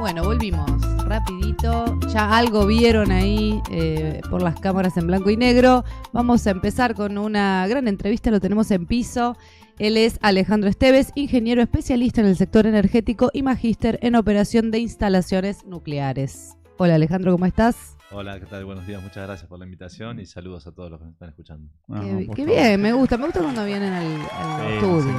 Bueno, volvimos rapidito. Ya algo vieron ahí por las cámaras en blanco y negro. Vamos a empezar con una gran entrevista, lo tenemos en piso. Él es Alejandro Esteves, ingeniero especialista en el sector energético y magíster en operación de instalaciones nucleares. Hola Alejandro, ¿cómo estás? Hola, ¿qué tal? Buenos días, muchas gracias por la invitación y saludos a todos los que nos están escuchando. Qué bien, me gusta cuando vienen al estudio.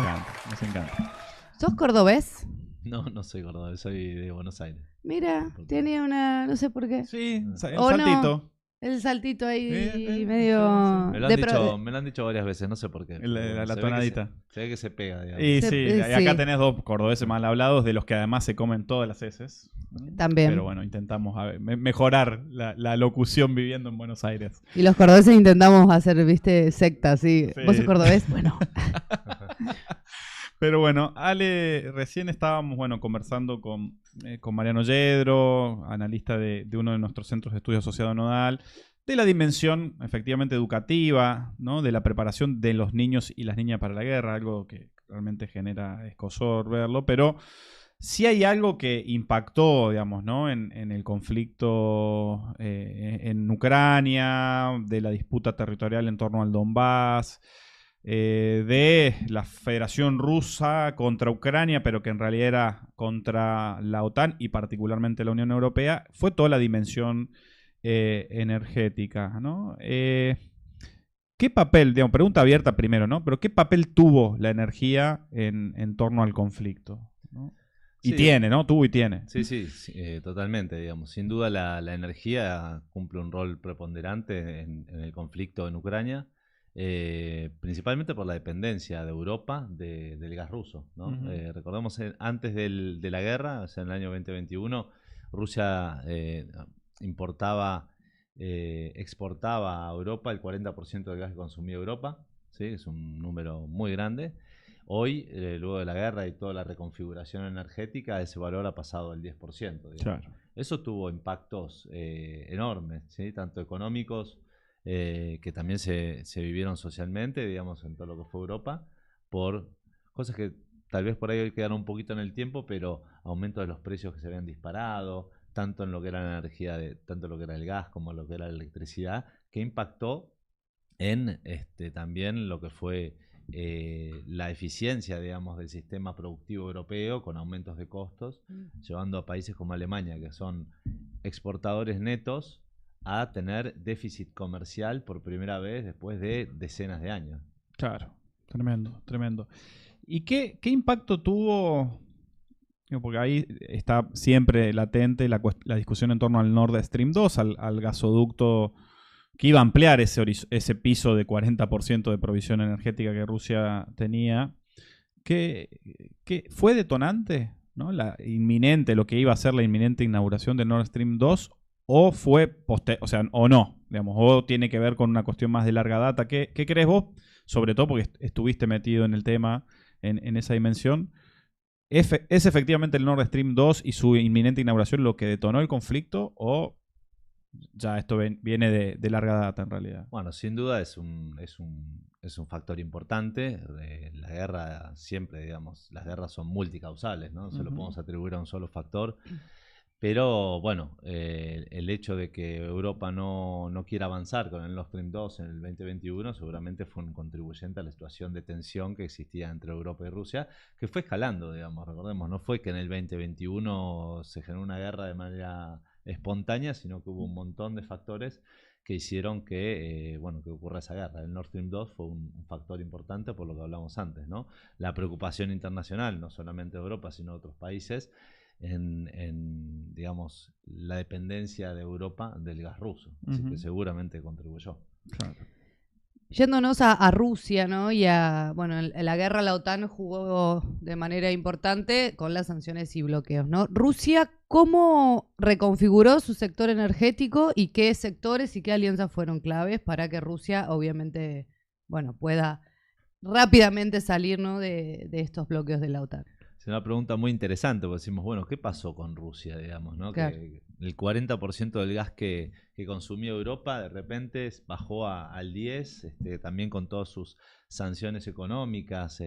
Nos encanta. ¿Sos cordobés? No soy cordobés, soy de Buenos Aires. Mira, tenía una, no sé por qué. Sí, el ¿O no? saltito. El saltito ahí Sí. Me lo han dicho varias veces, no sé por qué. La tonadita. Se ve que se pega, digamos. Y sí, acá sí. tenés dos cordobeses mal hablados, de los que además se comen todas las heces. También. Pero bueno, intentamos mejorar la locución viviendo en Buenos Aires. Y los cordobeses intentamos hacer, viste, sectas, ¿sí? Sí. ¿Vos sos cordobés? Bueno. Pero bueno, Ale, recién estábamos conversando con Mariano Yedro, analista de uno de nuestros centros de estudio asociado nodal, de la dimensión efectivamente educativa, ¿no? De la preparación de los niños y las niñas para la guerra, algo que realmente genera escozor verlo, pero sí hay algo que impactó, digamos, ¿no? en el conflicto en Ucrania, de la disputa territorial en torno al Donbass, de la Federación Rusa contra Ucrania, pero que en realidad era contra la OTAN y particularmente la Unión Europea, fue toda la dimensión energética, ¿no? ¿Qué papel, digamos, pregunta abierta primero, ¿no? Pero ¿qué papel tuvo la energía en torno al conflicto, ¿no? Y Sí. tiene, ¿no? Tuvo y tiene. Sí, totalmente, digamos. Sin duda la energía cumple un rol preponderante en el conflicto en Ucrania. Principalmente por la dependencia de Europa del gas ruso, ¿no? Uh-huh. Recordemos, antes de la guerra, o sea, en el año 2021, Rusia exportaba a Europa el 40% del gas que consumía Europa, ¿sí? Es un número muy grande. Hoy, luego de la guerra y toda la reconfiguración energética, ese valor ha pasado al 10%. Claro. Eso tuvo impactos enormes, ¿sí? Tanto económicos, que también se vivieron socialmente, digamos, en todo lo que fue Europa, por cosas que tal vez por ahí quedaron un poquito en el tiempo, pero aumento de los precios que se habían disparado, tanto en lo que era la energía, tanto lo que era el gas como lo que era la electricidad, que impactó en también lo que fue la eficiencia, digamos, del sistema productivo europeo con aumentos de costos, llevando a países como Alemania, que son exportadores netos, a tener déficit comercial por primera vez después de decenas de años. Claro, tremendo. ¿Y qué impacto tuvo? Porque ahí está siempre latente la discusión en torno al Nord Stream 2, al gasoducto que iba a ampliar ese piso de 40% de provisión energética que Rusia tenía. ¿Qué fue detonante, ¿no? Lo que iba a ser la inminente inauguración de Nord Stream 2, o fue o no, digamos, o tiene que ver con una cuestión más de larga data? ¿Qué crees vos? Sobre todo porque estuviste metido en el tema en esa dimensión. ¿Es efectivamente el Nord Stream 2 y su inminente inauguración lo que detonó el conflicto, o ya esto viene de larga data en realidad? Bueno, sin duda es un factor importante. La guerra siempre, digamos, las guerras son multicausales, ¿no? Se lo podemos atribuir a un solo factor. Pero bueno, el hecho de que Europa no quiera avanzar con el Nord Stream 2 en el 2021 seguramente fue un contribuyente a la situación de tensión que existía entre Europa y Rusia, que fue escalando, digamos. Recordemos, no fue que en el 2021 se generó una guerra de manera espontánea, sino que hubo un montón de factores que hicieron que ocurra esa guerra. El Nord Stream 2 fue un factor importante por lo que hablamos antes, ¿no? La preocupación internacional, no solamente de Europa, sino de otros países, en digamos, la dependencia de Europa del gas ruso. Así que seguramente contribuyó. Claro. Yéndonos a Rusia, ¿no? Y en la guerra la OTAN jugó de manera importante con las sanciones y bloqueos, ¿no? Rusia, ¿cómo reconfiguró su sector energético y qué sectores y qué alianzas fueron claves para que Rusia, obviamente, pueda rápidamente salir, ¿no? de estos bloqueos de la OTAN? Es una pregunta muy interesante, porque decimos, ¿qué pasó con Rusia, digamos, ¿no? Claro. Que el 40% del gas que consumía Europa de repente bajó al 10%, también con todas sus sanciones económicas,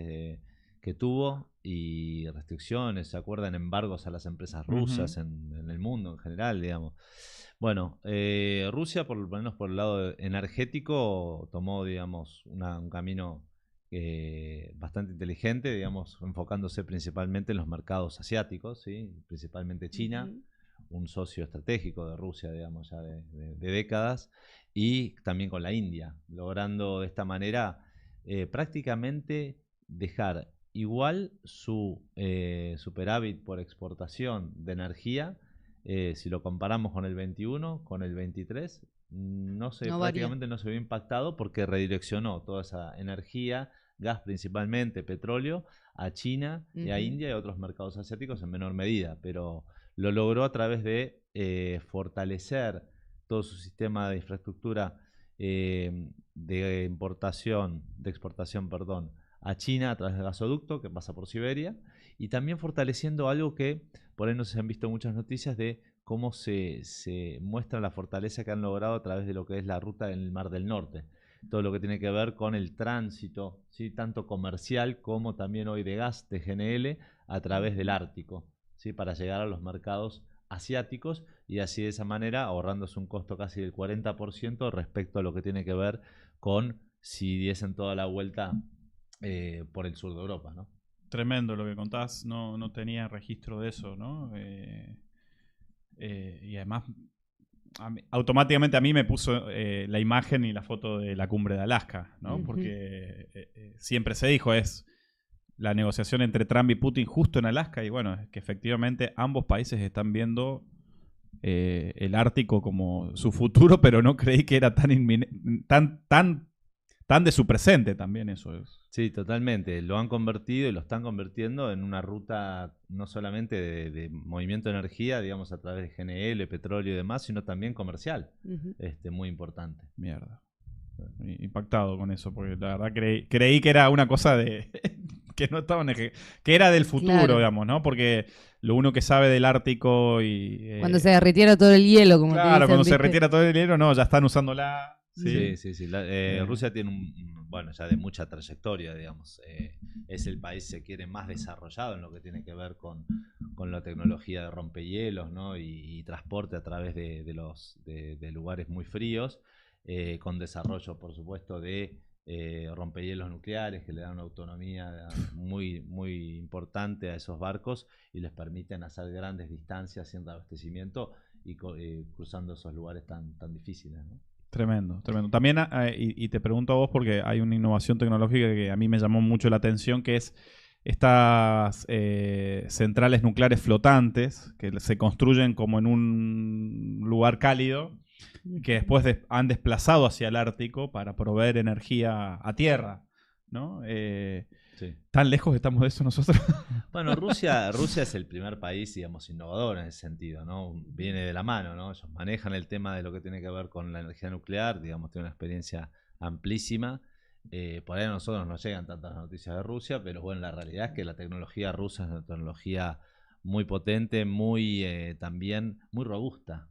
que tuvo y restricciones, ¿se acuerdan? Embargos a las empresas rusas en el mundo en general, digamos. Bueno, Rusia, por lo menos por el lado energético, tomó, digamos, un camino bastante inteligente, digamos, enfocándose principalmente en los mercados asiáticos, ¿sí? Principalmente China, un socio estratégico de Rusia, digamos, ya de décadas, y también con la India, logrando de esta manera prácticamente dejar igual su superávit por exportación de energía. Si lo comparamos con el 21, con el 23, prácticamente no se vio impactado porque redireccionó toda esa energía, gas principalmente, petróleo, a China y a India y a otros mercados asiáticos en menor medida, pero lo logró a través de fortalecer todo su sistema de infraestructura de exportación, a China a través del gasoducto que pasa por Siberia, y también fortaleciendo algo que por ahí no se han visto muchas noticias de cómo se muestra la fortaleza que han logrado a través de lo que es la ruta del Mar del Norte. Todo lo que tiene que ver con el tránsito, ¿sí? Tanto comercial como también hoy de gas de GNL a través del Ártico, ¿sí? Para llegar a los mercados asiáticos y así de esa manera ahorrándose un costo casi del 40% respecto a lo que tiene que ver con si diesen toda la vuelta por el sur de Europa, ¿no? Tremendo lo que contás, no tenía registro de eso, ¿no? Y además, automáticamente a mí me puso la imagen y la foto de la cumbre de Alaska, ¿no? Porque siempre se dijo, es la negociación entre Trump y Putin justo en Alaska, y bueno, es que efectivamente ambos países están viendo el Ártico como su futuro, pero no creí que era tan de su presente también eso es. Sí, totalmente. Lo han convertido y lo están convirtiendo en una ruta no solamente de movimiento de energía, digamos, a través de GNL, petróleo y demás, sino también comercial. Muy importante. Mierda. Impactado con eso, porque la verdad creí que era una cosa de que no estaban que era del futuro, digamos, ¿no? Porque lo uno que sabe del Ártico y cuando se derritiera todo el hielo, como claro, te dicen, cuando ¿viste? se retira todo el hielo, no, ya están usándola. Sí. Rusia tiene ya de mucha trayectoria, digamos. Es el país, se quiere, más desarrollado en lo que tiene que ver con la tecnología de rompehielos, ¿no? y transporte a través de lugares muy fríos, con desarrollo, por supuesto, de rompehielos nucleares que le dan una autonomía muy, muy importante a esos barcos y les permiten hacer grandes distancias sin abastecimiento y cruzando esos lugares tan difíciles, ¿no? Tremendo. También, y te pregunto a vos porque hay una innovación tecnológica que a mí me llamó mucho la atención, que es estas centrales nucleares flotantes que se construyen como en un lugar cálido, que después han desplazado hacia el Ártico para proveer energía a tierra, ¿no? Sí. ¿Tan lejos estamos de eso nosotros? Bueno, Rusia es el primer país, digamos, innovador en ese sentido, ¿no? Viene de la mano, ¿no? Ellos manejan el tema de lo que tiene que ver con la energía nuclear, digamos, tienen una experiencia amplísima. Por ahí a nosotros no nos llegan tantas noticias de Rusia, pero bueno, la realidad es que la tecnología rusa es una tecnología muy potente, también muy robusta.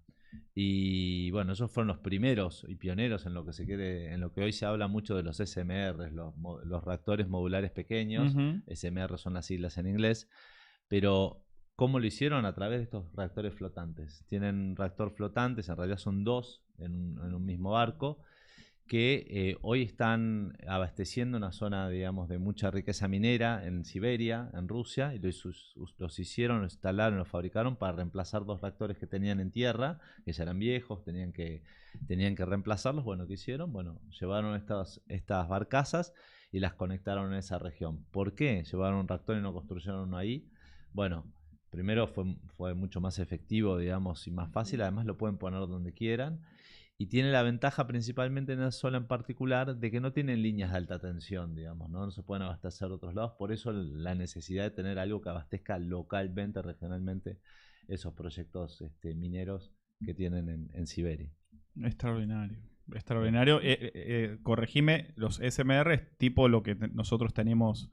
Y bueno, ellos fueron los primeros y pioneros en lo que hoy se habla mucho de los SMR, los reactores modulares pequeños. SMR son las siglas en inglés, pero ¿cómo lo hicieron? A través de estos reactores flotantes. Tienen reactor flotantes, en realidad son dos en un mismo barco, que hoy están abasteciendo una zona, digamos, de mucha riqueza minera en Siberia, en Rusia, y los hicieron, los instalaron, los fabricaron para reemplazar dos reactores que tenían en tierra, que ya eran viejos, tenían que reemplazarlos. Bueno, ¿qué hicieron? Bueno, llevaron estas barcazas y las conectaron en esa región. ¿Por qué llevaron un reactor y no construyeron uno ahí? Bueno, primero fue mucho más efectivo, digamos, y más fácil. Además lo pueden poner donde quieran. Y tiene la ventaja, principalmente en esa zona en particular, de que no tienen líneas de alta tensión, digamos, ¿no? Se pueden abastecer de otros lados. Por eso la necesidad de tener algo que abastezca localmente, regionalmente, esos proyectos mineros que tienen en Siberia. Extraordinario. Corregime, los SMR es tipo lo que nosotros tenemos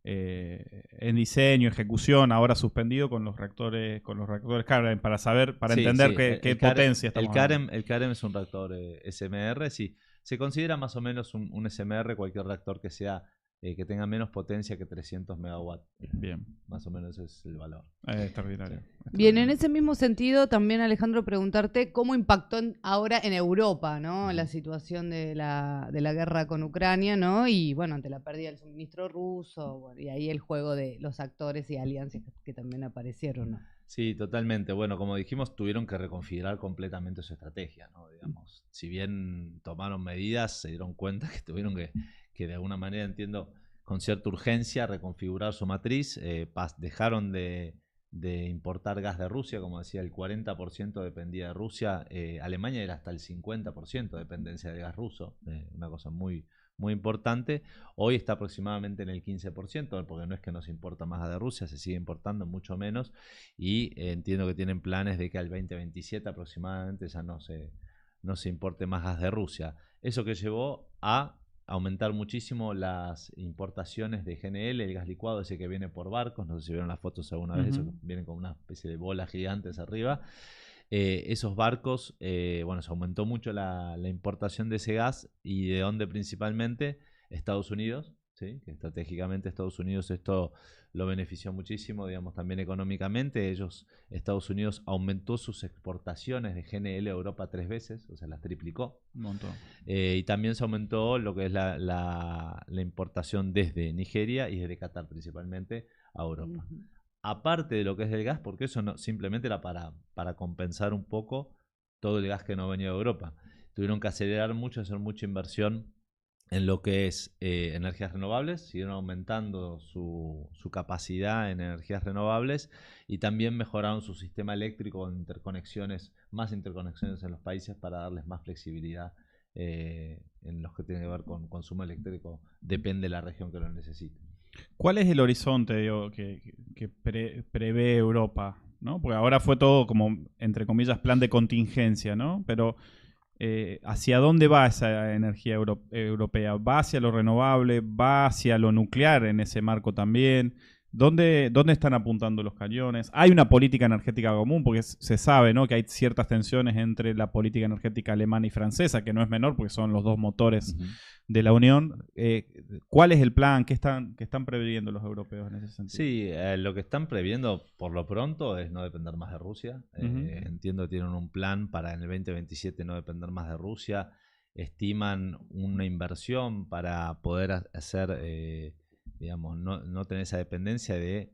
en diseño, ejecución, ahora suspendido con los reactores Karen, para entender qué potencia estamos hablando. El Karen es un reactor SMR, sí. Se considera más o menos un SMR cualquier reactor que sea que tenga menos potencia que 300 megawatts. Bien. Más o menos ese es el valor. Extraordinario. Bien, en ese mismo sentido, también Alejandro, preguntarte cómo impactó ahora en Europa, ¿no? La situación de la guerra con Ucrania, ¿no? Y bueno, ante la pérdida del suministro ruso, bueno, y ahí el juego de los actores y alianzas que también aparecieron, ¿no? Sí, totalmente. Bueno, como dijimos, tuvieron que reconfigurar completamente su estrategia, ¿no? Digamos, si bien tomaron medidas, se dieron cuenta que tuvieron que de alguna manera, entiendo, con cierta urgencia, reconfigurar su matriz. Dejaron de importar gas de Rusia, como decía, el 40% dependía de Rusia. Alemania era hasta el 50% de dependencia de gas ruso, una cosa muy, muy importante. Hoy está aproximadamente en el 15%, porque no es que no se importa más gas de Rusia, se sigue importando mucho menos, y entiendo que tienen planes de que al 2027 aproximadamente ya no se importe más gas de Rusia. Eso que llevó a aumentar muchísimo las importaciones de GNL, el gas licuado ese que viene por barcos, no sé si vieron las fotos alguna vez, eso que viene con una especie de bolas gigantes arriba. Esos barcos, bueno, se aumentó mucho la importación de ese gas, y de donde principalmente Estados Unidos, ¿sí? Que estratégicamente Estados Unidos esto lo benefició muchísimo, digamos, también económicamente. Estados Unidos aumentó sus exportaciones de GNL a Europa 3 veces, o sea, las triplicó. Un montón. Y también se aumentó lo que es la importación desde Nigeria y desde Qatar principalmente a Europa. Aparte de lo que es del gas, porque eso no, simplemente era para compensar un poco todo el gas que no venía de Europa. Tuvieron que acelerar mucho, hacer mucha inversión en lo que es energías renovables, siguieron aumentando su capacidad en energías renovables, y también mejoraron su sistema eléctrico con más interconexiones en los países para darles más flexibilidad en los que tiene que ver con consumo eléctrico, depende de la región que lo necesite. ¿Cuál es el horizonte, digo, que prevé Europa, ¿no? Porque ahora fue todo como, entre comillas, plan de contingencia, ¿no? Pero ¿hacia dónde va esa energía europea? ¿Va hacia lo renovable? ¿Va hacia lo nuclear en ese marco también? ¿Dónde están apuntando los cañones? ¿Hay una política energética común? Porque se sabe, ¿no?, que hay ciertas tensiones entre la política energética alemana y francesa, que no es menor porque son los dos motores de la Unión. ¿Cuál es el plan? ¿Qué están previendo los europeos en ese sentido? Sí, lo que están previendo por lo pronto es no depender más de Rusia. Entiendo que tienen un plan para en el 2027 no depender más de Rusia. Estiman una inversión para poder hacer, digamos, no tener esa dependencia de,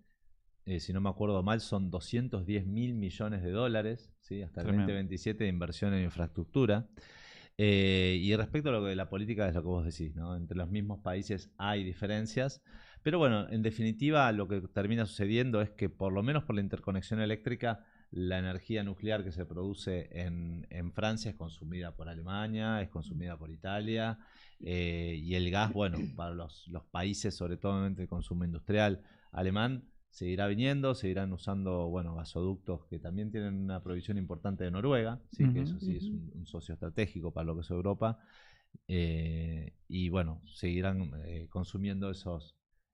si no me acuerdo mal, son 210 mil millones de dólares, ¿sí? Hasta el 2027 de inversión en infraestructura. Y respecto a lo que la política es lo que vos decís, ¿no? Entre los mismos países hay diferencias, pero bueno, en definitiva lo que termina sucediendo es que por lo menos por la interconexión eléctrica, la energía nuclear que se produce en Francia es consumida por Alemania, es consumida por Italia, y el gas, bueno, para los países, sobre todo de consumo industrial alemán, seguirá viniendo, seguirán usando, bueno, gasoductos que también tienen una provisión importante de Noruega, ¿sí? Que eso sí es un socio estratégico para lo que es Europa, y bueno, seguirán consumiendo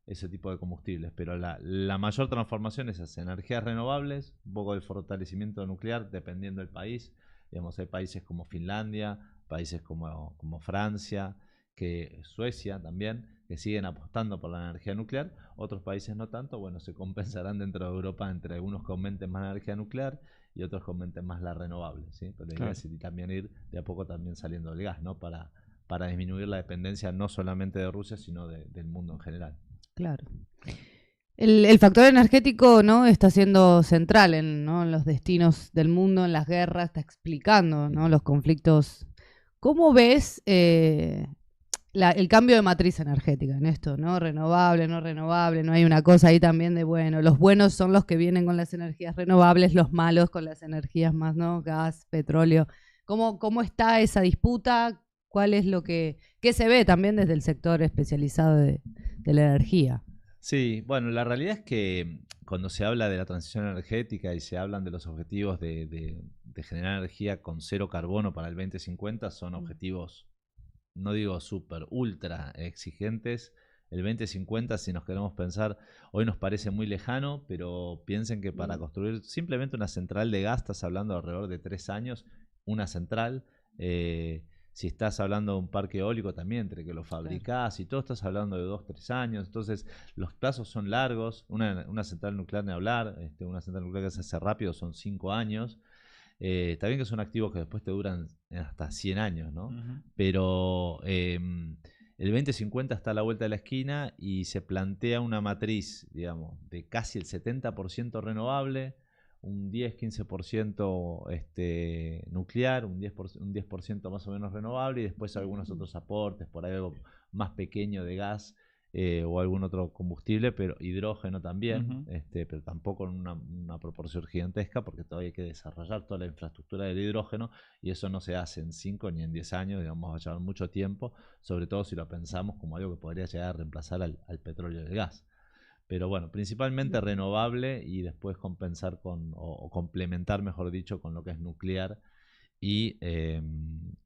ese tipo de combustibles, pero la mayor transformación es hacia energías renovables, un poco del fortalecimiento nuclear dependiendo del país. Digamos, hay países como Finlandia, países como Francia, Suecia también, que siguen apostando por la energía nuclear. Otros países no tanto. Bueno, se compensarán dentro de Europa entre algunos que aumenten más la energía nuclear y otros que aumenten más la renovable, ¿sí? Pero la idea es también ir de a poco también saliendo del gas, ¿no? Para disminuir la dependencia no solamente de Rusia, sino del mundo en general. Claro. El factor energético, ¿no?, está siendo central en los destinos del mundo, en las guerras, está explicando, ¿no?, los conflictos. ¿Cómo ves el cambio de matriz energética en esto, ¿no? Renovable, no renovable, no hay una cosa ahí también de, bueno, los buenos son los que vienen con las energías renovables, los malos con las energías más, ¿no? Gas, petróleo. ¿Cómo está esa disputa? ¿Cuál es lo qué se ve también desde el sector especializado de la energía? Sí, bueno, la realidad es que cuando se habla de la transición energética y se hablan de los objetivos de generar energía con 0 carbono para el 2050, son objetivos, no digo súper, ultra exigentes. El 2050, si nos queremos pensar, hoy nos parece muy lejano, pero piensen que para construir simplemente una central de gas, estás hablando de alrededor de 3 años, una central, Si estás hablando de un parque eólico también, entre que lo fabricás y todo, estás hablando de 2-3 años. Entonces, los plazos son largos. Una central nuclear, ni hablar, una central nuclear que se hace rápido son 5 años. Está bien que son activos que después te duran hasta 100 años, ¿no? Pero el 2050 está a la vuelta de la esquina y se plantea una matriz, digamos, de casi el 70% renovable, un 10-15% nuclear, un 10% más o menos renovable, y después algunos otros aportes, por ahí algo más pequeño de gas o algún otro combustible, pero hidrógeno también, pero tampoco en una proporción gigantesca, porque todavía hay que desarrollar toda la infraestructura del hidrógeno, y eso no se hace en 5 ni en 10 años, digamos, va a llevar mucho tiempo, sobre todo si lo pensamos como algo que podría llegar a reemplazar al petróleo y el gas. Pero bueno, principalmente renovable, y después compensar o complementar, mejor dicho, con lo que es nuclear y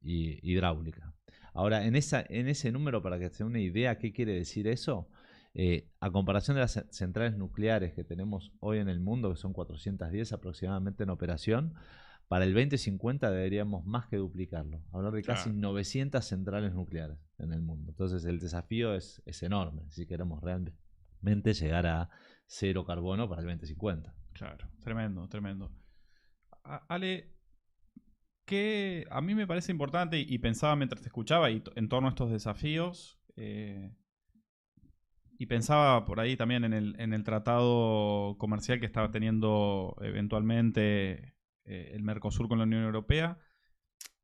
hidráulica. Ahora, en ese número, para que se den una idea, ¿qué quiere decir eso? A comparación de las centrales nucleares que tenemos hoy en el mundo, que son 410 aproximadamente en operación, para el 2050 deberíamos más que duplicarlo. Hablar de casi 900 centrales nucleares en el mundo. Entonces el desafío es enorme si queremos realmente llegar a cero carbono para el 2050. Claro, tremendo, tremendo. Ale, que a mí me parece importante, y pensaba mientras te escuchaba en torno a estos desafíos, y pensaba por ahí también en el tratado comercial que estaba teniendo eventualmente el Mercosur con la Unión Europea.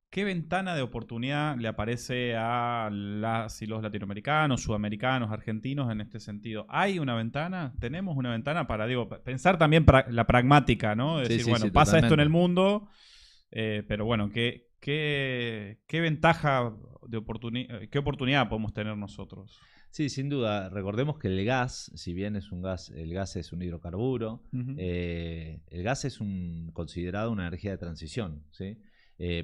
¿Qué ventana de oportunidad le aparece a las y los latinoamericanos, sudamericanos, argentinos en este sentido? ¿Hay una ventana? ¿Tenemos una ventana para, pensar también la pragmática, ¿no? De decir, bueno, pasa esto en el mundo, pero bueno, ¿qué ventaja de oportunidad, qué oportunidad podemos tener nosotros? Sí, sin duda. Recordemos que el gas, si bien es un gas, el gas es un hidrocarburo, el gas es considerado una energía de transición, ¿sí?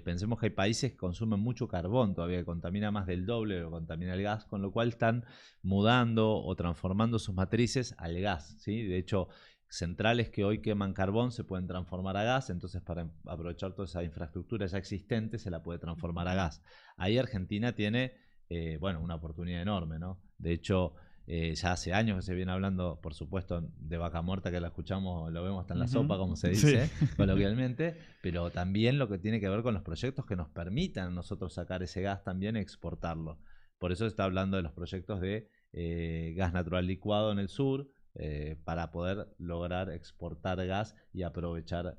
Pensemos que hay países que consumen mucho carbón todavía, que contamina más del doble de lo que contamina el gas, con lo cual están mudando o transformando sus matrices al gas, ¿sí? De hecho, centrales que hoy queman carbón se pueden transformar a gas, entonces para aprovechar toda esa infraestructura ya existente se la puede transformar a gas. Ahí Argentina tiene una oportunidad enorme, ¿no? De hecho, ya hace años que se viene hablando, por supuesto, de Vaca Muerta, que la escuchamos, lo vemos hasta en la sopa, como se dice coloquialmente, pero también lo que tiene que ver con los proyectos que nos permitan nosotros sacar ese gas también y exportarlo. Por eso se está hablando de los proyectos de gas natural licuado en el sur, para poder lograr exportar gas y aprovechar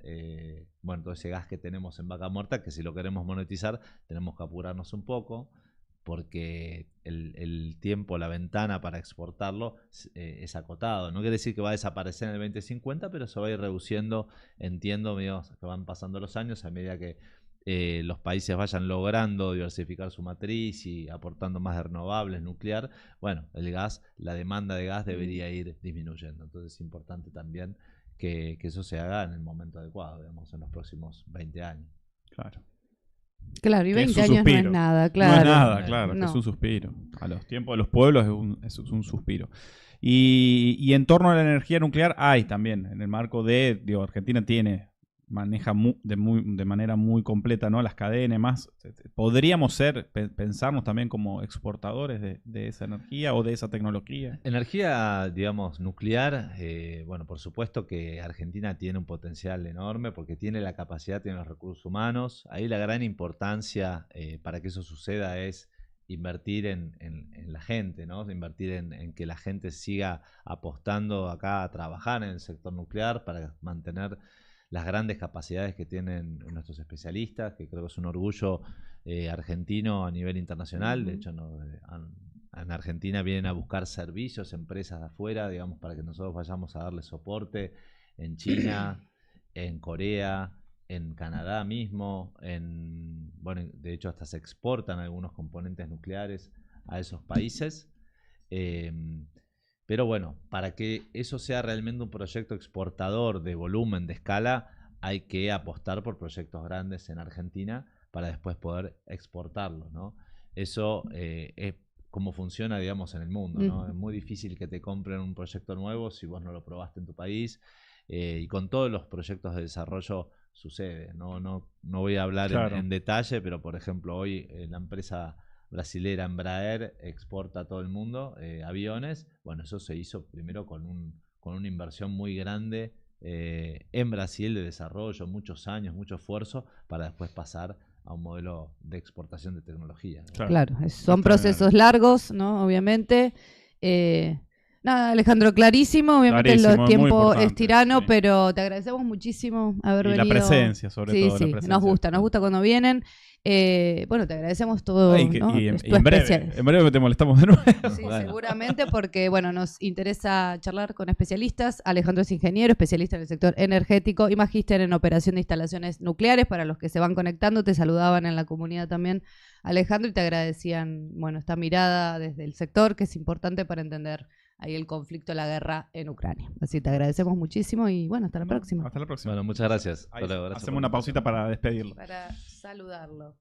todo ese gas que tenemos en Vaca Muerta, que si lo queremos monetizar tenemos que apurarnos un poco, porque el tiempo, la ventana para exportarlo es acotado. No quiere decir que va a desaparecer en el 2050, pero se va a ir reduciendo, entiendo, que van pasando los años a medida que los países vayan logrando diversificar su matriz y aportando más de renovables, nuclear. Bueno, el gas, la demanda de gas debería ir disminuyendo. Entonces es importante también que eso se haga en el momento adecuado, digamos, en los próximos 20 años. Claro. Claro, y 20 años no es nada, claro. No es nada, claro, no. Es un suspiro. A los tiempos de los pueblos es un suspiro. Y en torno a la energía nuclear hay también, en el marco de, Argentina maneja de manera muy completa, ¿no?, las cadenas, más. ¿Podríamos pensarnos también como exportadores de esa energía o de esa tecnología? Energía, digamos, nuclear, por supuesto que Argentina tiene un potencial enorme porque tiene la capacidad, tiene los recursos humanos. Ahí la gran importancia para que eso suceda es invertir en la gente, ¿no? Invertir en que la gente siga apostando acá a trabajar en el sector nuclear para mantener las grandes capacidades que tienen nuestros especialistas, que creo que es un orgullo argentino a nivel internacional. De hecho, en Argentina vienen a buscar servicios, empresas de afuera, digamos, para que nosotros vayamos a darle soporte en China, en Corea, en Canadá mismo, de hecho hasta se exportan algunos componentes nucleares a esos países. Pero bueno, para que eso sea realmente un proyecto exportador de volumen, de escala, hay que apostar por proyectos grandes en Argentina para después poder exportarlos, ¿no? Eso es como funciona, digamos, en el mundo, ¿no? Es muy difícil que te compren un proyecto nuevo si vos no lo probaste en tu país. Y con todos los proyectos de desarrollo sucede. No voy a hablar Claro. en detalle, pero por ejemplo hoy la empresa brasilera Embraer exporta a todo el mundo aviones. Bueno, eso se hizo primero con una inversión muy grande en Brasil de desarrollo, muchos años, mucho esfuerzo, para después pasar a un modelo de exportación de tecnología. Claro, son procesos largos, ¿no? Obviamente. Nada, Alejandro, clarísimo. Obviamente Clarísimo, el tiempo muy importante, es tirano, sí. pero te agradecemos muchísimo haber Y venido. la presencia, sobre todo. Sí, La presencia. nos gusta cuando vienen. Bueno, te agradecemos todo. ¿no? Y Es tu en breve te molestamos de nuevo. Sí, Bueno. seguramente, porque bueno, nos interesa charlar con especialistas. Alejandro es ingeniero, especialista en el sector energético y magíster en operación de instalaciones nucleares. Para los que se van conectando, te saludaban en la comunidad también, Alejandro, y te agradecían, bueno, esta mirada desde el sector, que es importante para entender ahí el conflicto, la guerra en Ucrania. Así te agradecemos muchísimo y bueno, hasta la próxima. Hasta la próxima. Bueno, muchas gracias. Ahí Hasta luego, gracias hacemos por la una pausita invitación. para despedirlo. Para saludarlo.